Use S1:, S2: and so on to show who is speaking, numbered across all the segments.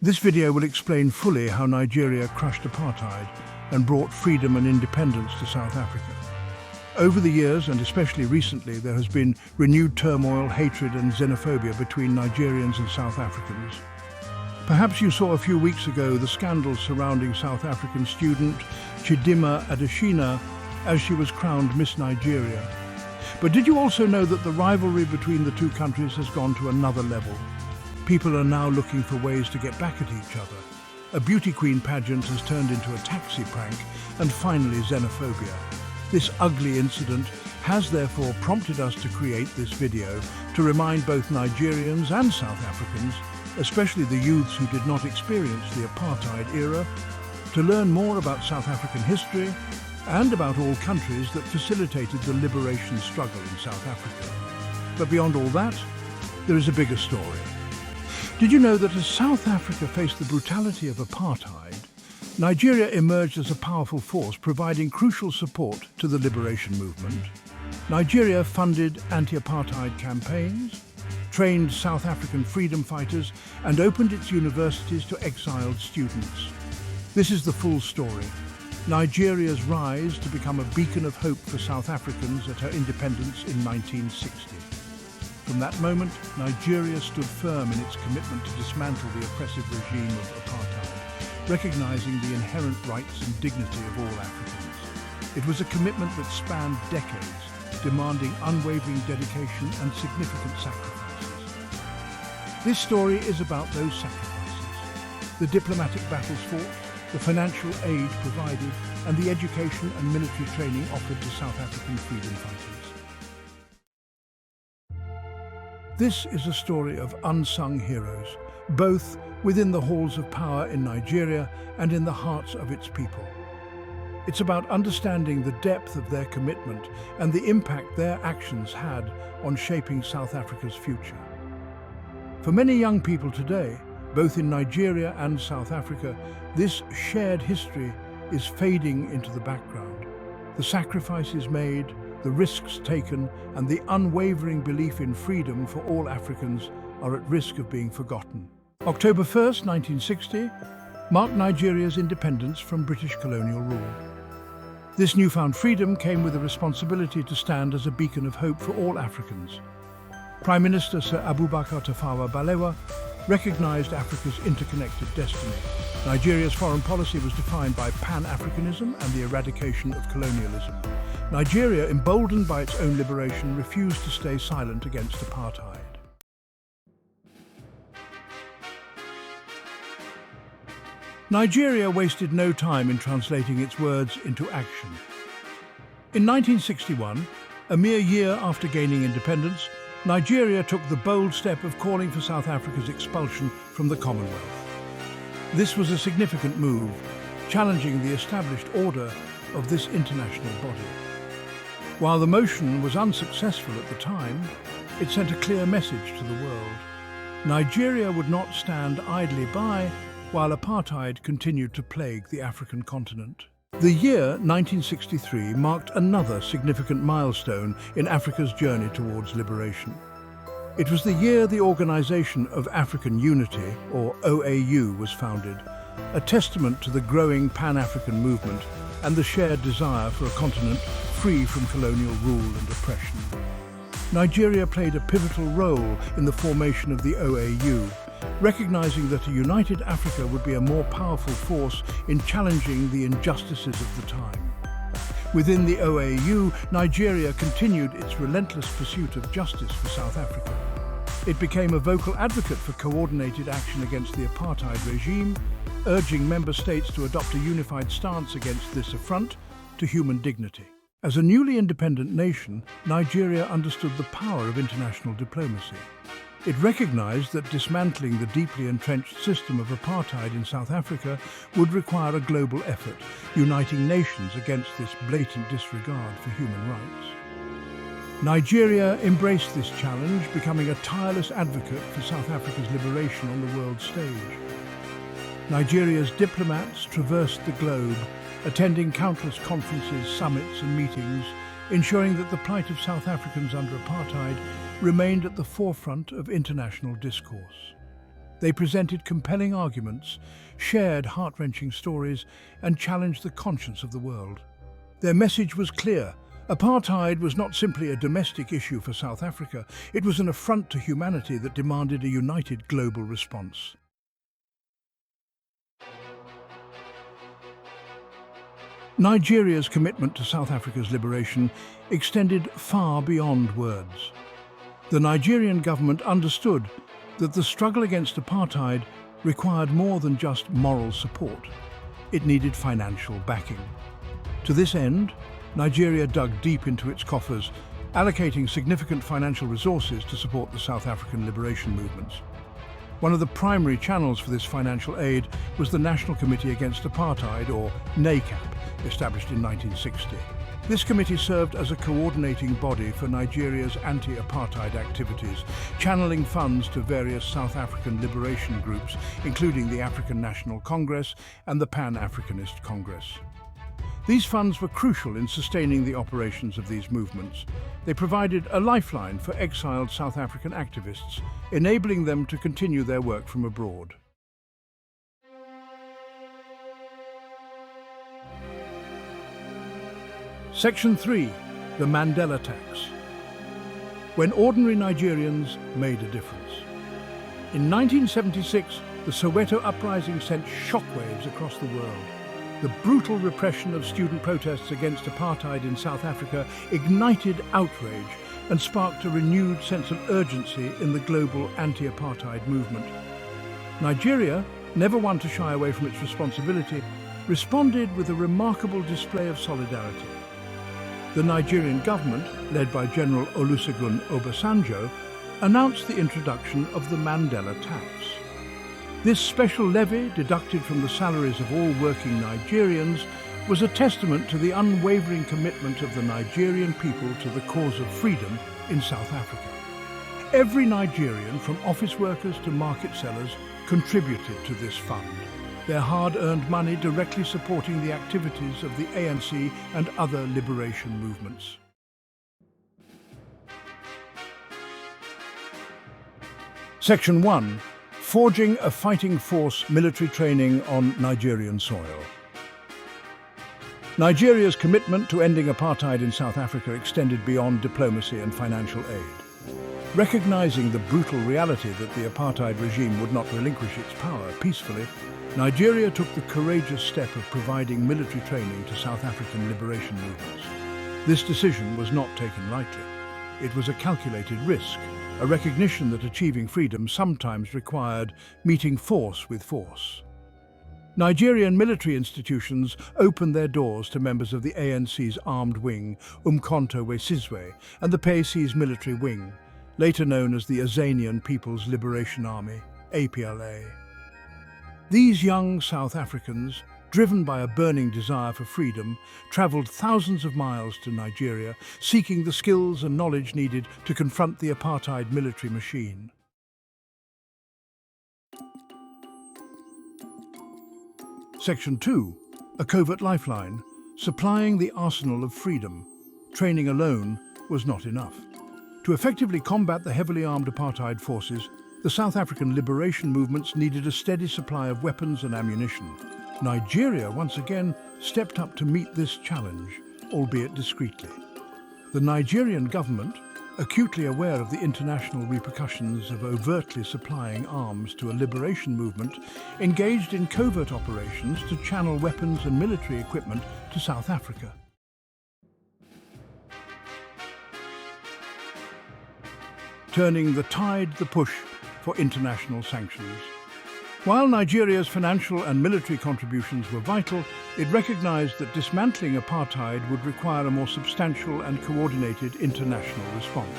S1: This video will explain fully how Nigeria crushed apartheid and brought freedom and independence to South Africa. Over the years, and especially recently, there has been renewed turmoil, hatred and xenophobia between Nigerians and South Africans. Perhaps you saw a few weeks ago the scandals surrounding South African student Chidimma Adesina as she was crowned Miss Nigeria. But did you also know that the rivalry between the two countries has gone to another level? People are now looking for ways to get back at each other. A beauty queen pageant has turned into a taxi prank, and finally xenophobia. This ugly incident has therefore prompted us to create this video to remind both Nigerians and South Africans, especially the youths who did not experience the apartheid era, to learn more about South African history and about all countries that facilitated the liberation struggle in South Africa. But beyond all that, there is a bigger story. Did you know that as South Africa faced the brutality of apartheid, Nigeria emerged as a powerful force, providing crucial support to the liberation movement? Nigeria funded anti-apartheid campaigns, trained South African freedom fighters, and opened its universities to exiled students. This is the full story. Nigeria's rise to become a beacon of hope for South Africans at her independence in 1960. From that moment, Nigeria stood firm in its commitment to dismantle the oppressive regime of apartheid, recognizing the inherent rights and dignity of all Africans. It was a commitment that spanned decades, demanding unwavering dedication and significant sacrifices. This story is about those sacrifices, the diplomatic battles fought, the financial aid provided, and the education and military training offered to South African freedom fighters. This is a story of unsung heroes, both within the halls of power in Nigeria and in the hearts of its people. It's about understanding the depth of their commitment and the impact their actions had on shaping South Africa's future. For many young people today, both in Nigeria and South Africa, this shared history is fading into the background. The sacrifices made, the risks taken, and the unwavering belief in freedom for all Africans are at risk of being forgotten. October 1st, 1960, marked Nigeria's independence from British colonial rule. This newfound freedom came with a responsibility to stand as a beacon of hope for all Africans. Prime Minister Sir Abubakar Tafawa Balewa recognized Africa's interconnected destiny. Nigeria's foreign policy was defined by pan-Africanism and the eradication of colonialism. Nigeria, emboldened by its own liberation, refused to stay silent against apartheid. Nigeria wasted no time in translating its words into action. In 1961, a mere year after gaining independence, Nigeria took the bold step of calling for South Africa's expulsion from the Commonwealth. This was a significant move, challenging the established order of this international body. While the motion was unsuccessful at the time, it sent a clear message to the world. Nigeria would not stand idly by while apartheid continued to plague the African continent. The year 1963 marked another significant milestone in Africa's journey towards liberation. It was the year the Organization of African Unity, or OAU, was founded, a testament to the growing Pan-African movement and the shared desire for a continent free from colonial rule and oppression. Nigeria played a pivotal role in the formation of the OAU, recognizing that a united Africa would be a more powerful force in challenging the injustices of the time. Within the OAU, Nigeria continued its relentless pursuit of justice for South Africa. It became a vocal advocate for coordinated action against the apartheid regime, urging member states to adopt a unified stance against this affront to human dignity. As a newly independent nation, Nigeria understood the power of international diplomacy. It recognized that dismantling the deeply entrenched system of apartheid in South Africa would require a global effort, uniting nations against this blatant disregard for human rights. Nigeria embraced this challenge, becoming a tireless advocate for South Africa's liberation on the world stage. Nigeria's diplomats traversed the globe, attending countless conferences, summits and meetings, ensuring that the plight of South Africans under apartheid remained at the forefront of international discourse. They presented compelling arguments, shared heart-wrenching stories, and challenged the conscience of the world. Their message was clear. Apartheid was not simply a domestic issue for South Africa, it was an affront to humanity that demanded a united global response. Nigeria's commitment to South Africa's liberation extended far beyond words. The Nigerian government understood that the struggle against apartheid required more than just moral support. It needed financial backing. To this end, Nigeria dug deep into its coffers, allocating significant financial resources to support the South African liberation movements. One of the primary channels for this financial aid was the National Committee Against Apartheid, or NACAP, established in 1960. This committee served as a coordinating body for Nigeria's anti-apartheid activities, channeling funds to various South African liberation groups, including the African National Congress and the Pan-Africanist Congress. These funds were crucial in sustaining the operations of these movements. They provided a lifeline for exiled South African activists, enabling them to continue their work from abroad. Section 3. The Mandela Tax. When ordinary Nigerians made a difference. In 1976, the Soweto uprising sent shockwaves across the world. The brutal repression of student protests against apartheid in South Africa ignited outrage and sparked a renewed sense of urgency in the global anti-apartheid movement. Nigeria, never one to shy away from its responsibility, responded with a remarkable display of solidarity. The Nigerian government, led by General Olusegun Obasanjo, announced the introduction of the Mandela tax. This special levy, deducted from the salaries of all working Nigerians, was a testament to the unwavering commitment of the Nigerian people to the cause of freedom in South Africa. Every Nigerian, from office workers to market sellers, contributed to this fund, their hard-earned money directly supporting the activities of the ANC and other liberation movements. Section 1. Forging a fighting force military training on Nigerian soil. Nigeria's commitment to ending apartheid in South Africa extended beyond diplomacy and financial aid. Recognizing the brutal reality that the apartheid regime would not relinquish its power peacefully, Nigeria took the courageous step of providing military training to South African liberation movements. This decision was not taken lightly. It was a calculated risk, a recognition that achieving freedom sometimes required meeting force with force. Nigerian military institutions opened their doors to members of the ANC's armed wing, Umkhonto we Sizwe, and the PAC's military wing, later known as the Azanian People's Liberation Army, APLA. These young South Africans, driven by a burning desire for freedom, travelled thousands of miles to Nigeria, seeking the skills and knowledge needed to confront the apartheid military machine. Section 2. A covert lifeline, supplying the arsenal of freedom. Training alone was not enough. To effectively combat the heavily armed apartheid forces, the South African liberation movements needed a steady supply of weapons and ammunition. Nigeria once again stepped up to meet this challenge, albeit discreetly. The Nigerian government, acutely aware of the international repercussions of overtly supplying arms to a liberation movement, engaged in covert operations to channel weapons and military equipment to South Africa. Turning the tide, the push for international sanctions. While Nigeria's financial and military contributions were vital, it recognized that dismantling apartheid would require a more substantial and coordinated international response.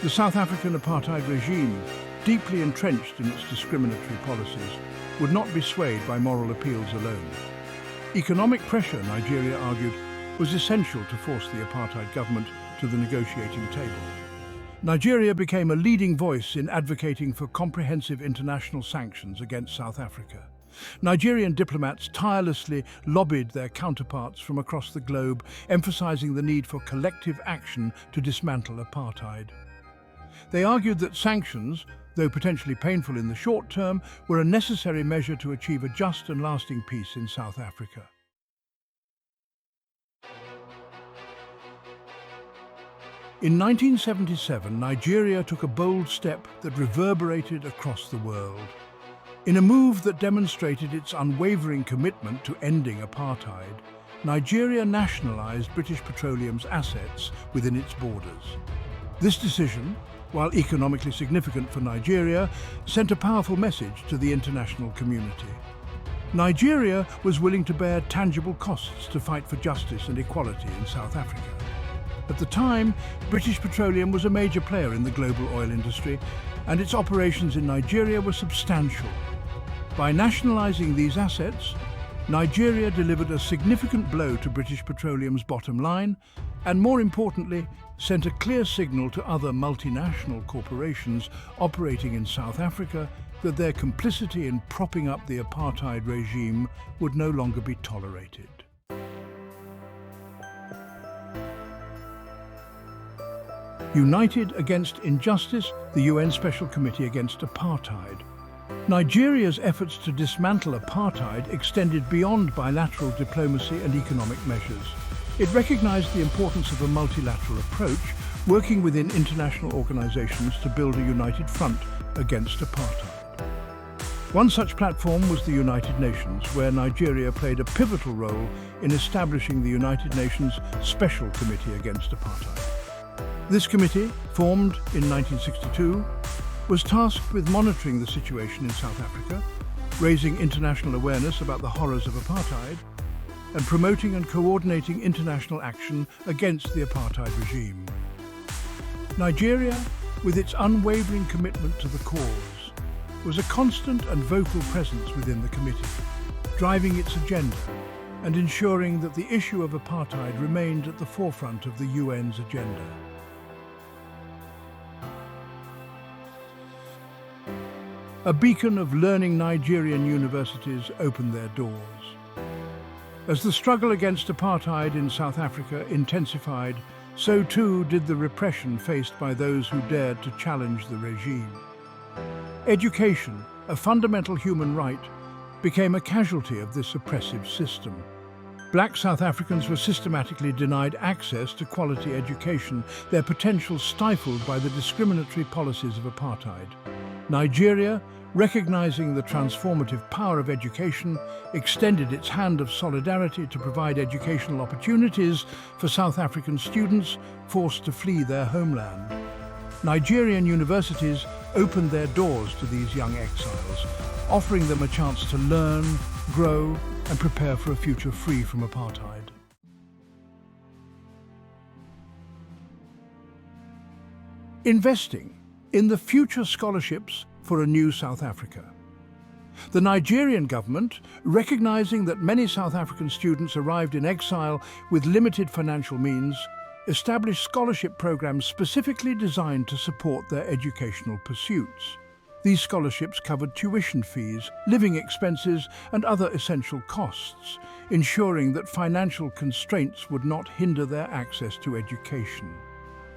S1: The South African apartheid regime, deeply entrenched in its discriminatory policies, would not be swayed by moral appeals alone. Economic pressure, Nigeria argued, was essential to force the apartheid government to the negotiating table. Nigeria became a leading voice in advocating for comprehensive international sanctions against South Africa. Nigerian diplomats tirelessly lobbied their counterparts from across the globe, emphasizing the need for collective action to dismantle apartheid. They argued that sanctions, though potentially painful in the short term, were a necessary measure to achieve a just and lasting peace in South Africa. In 1977, Nigeria took a bold step that reverberated across the world. In a move that demonstrated its unwavering commitment to ending apartheid, Nigeria nationalized British Petroleum's assets within its borders. This decision, while economically significant for Nigeria, sent a powerful message to the international community. Nigeria was willing to bear tangible costs to fight for justice and equality in South Africa. At the time, British Petroleum was a major player in the global oil industry, and its operations in Nigeria were substantial. By nationalizing these assets, Nigeria delivered a significant blow to British Petroleum's bottom line, and more importantly, sent a clear signal to other multinational corporations operating in South Africa that their complicity in propping up the apartheid regime would no longer be tolerated. United against injustice, the UN Special Committee Against Apartheid. Nigeria's efforts to dismantle apartheid extended beyond bilateral diplomacy and economic measures. It recognized the importance of a multilateral approach, working within international organizations to build a united front against apartheid. One such platform was the United Nations, where Nigeria played a pivotal role in establishing the United Nations Special Committee Against Apartheid. This committee, formed in 1962, was tasked with monitoring the situation in South Africa, raising international awareness about the horrors of apartheid, and promoting and coordinating international action against the apartheid regime. Nigeria, with its unwavering commitment to the cause, was a constant and vocal presence within the committee, driving its agenda and ensuring that the issue of apartheid remained at the forefront of the UN's agenda. A beacon of learning, Nigerian universities opened their doors. As the struggle against apartheid in South Africa intensified, so too did the repression faced by those who dared to challenge the regime. Education, a fundamental human right, became a casualty of this oppressive system. Black South Africans were systematically denied access to quality education, their potential stifled by the discriminatory policies of apartheid. Nigeria, recognizing the transformative power of education, extended its hand of solidarity to provide educational opportunities for South African students forced to flee their homeland. Nigerian universities opened their doors to these young exiles, offering them a chance to learn, grow, and prepare for a future free from apartheid. Investing in the future scholarships for a new South Africa. The Nigerian government, recognizing that many South African students arrived in exile with limited financial means, established scholarship programs specifically designed to support their educational pursuits. These scholarships covered tuition fees, living expenses, and other essential costs, ensuring that financial constraints would not hinder their access to education.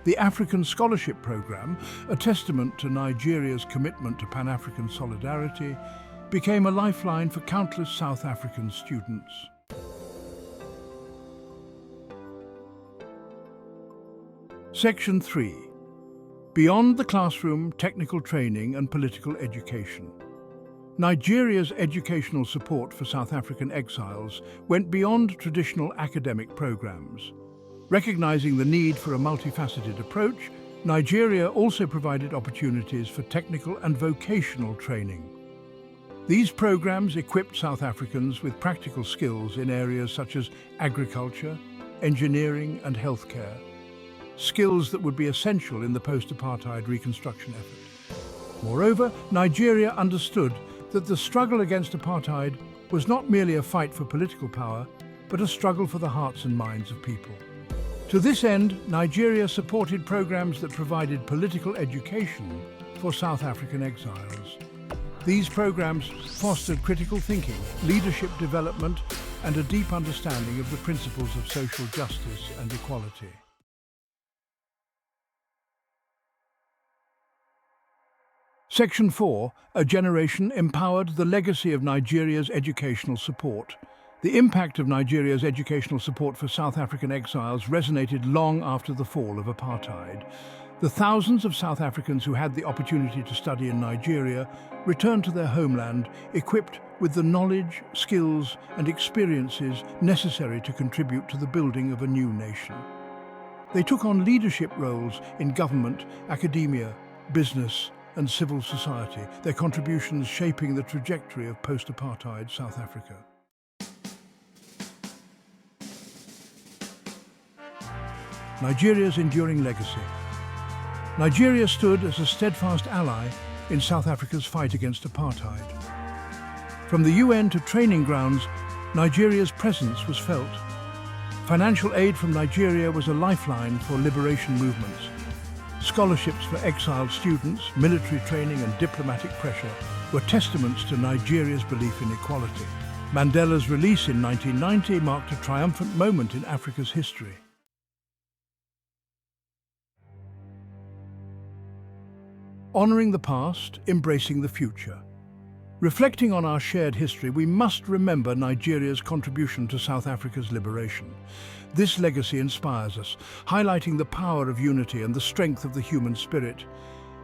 S1: The African Scholarship Program, a testament to Nigeria's commitment to Pan-African solidarity, became a lifeline for countless South African students. Section 3. Beyond the classroom, technical training and political education. Nigeria's educational support for South African exiles went beyond traditional academic programs. Recognizing the need for a multifaceted approach, Nigeria also provided opportunities for technical and vocational training. These programs equipped South Africans with practical skills in areas such as agriculture, engineering, and healthcare, skills that would be essential in the post-apartheid reconstruction effort. Moreover, Nigeria understood that the struggle against apartheid was not merely a fight for political power, but a struggle for the hearts and minds of people. To this end, Nigeria supported programs that provided political education for South African exiles. These programs fostered critical thinking, leadership development, and a deep understanding of the principles of social justice and equality. Section 4, A Generation Empowered the Legacy of Nigeria's Educational Support. The impact of Nigeria's educational support for South African exiles resonated long after the fall of apartheid. The thousands of South Africans who had the opportunity to study in Nigeria returned to their homeland equipped with the knowledge, skills and experiences necessary to contribute to the building of a new nation. They took on leadership roles in government, academia, business and civil society, their contributions shaping the trajectory of post-apartheid South Africa. Nigeria's enduring legacy. Nigeria stood as a steadfast ally in South Africa's fight against apartheid. From the UN to training grounds, Nigeria's presence was felt. Financial aid from Nigeria was a lifeline for liberation movements. Scholarships for exiled students, military training and diplomatic pressure were testaments to Nigeria's belief in equality. Mandela's release in 1990 marked a triumphant moment in Africa's history. Honoring the past, embracing the future. Reflecting on our shared history, we must remember Nigeria's contribution to South Africa's liberation. This legacy inspires us, highlighting the power of unity and the strength of the human spirit.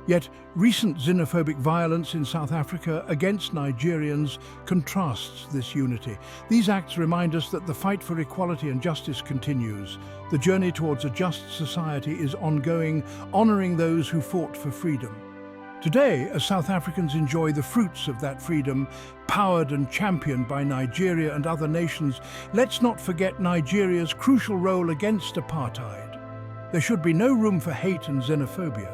S1: Yet, recent xenophobic violence in South Africa against Nigerians contrasts this unity. These acts remind us that the fight for equality and justice continues. The journey towards a just society is ongoing, honoring those who fought for freedom. Today, as South Africans enjoy the fruits of that freedom, powered and championed by Nigeria and other nations, let's not forget Nigeria's crucial role against apartheid. There should be no room for hate and xenophobia.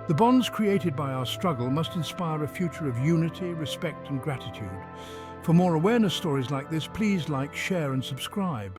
S1: The bonds created by our struggle must inspire a future of unity, respect and gratitude. For more awareness stories like this, please like, share and subscribe.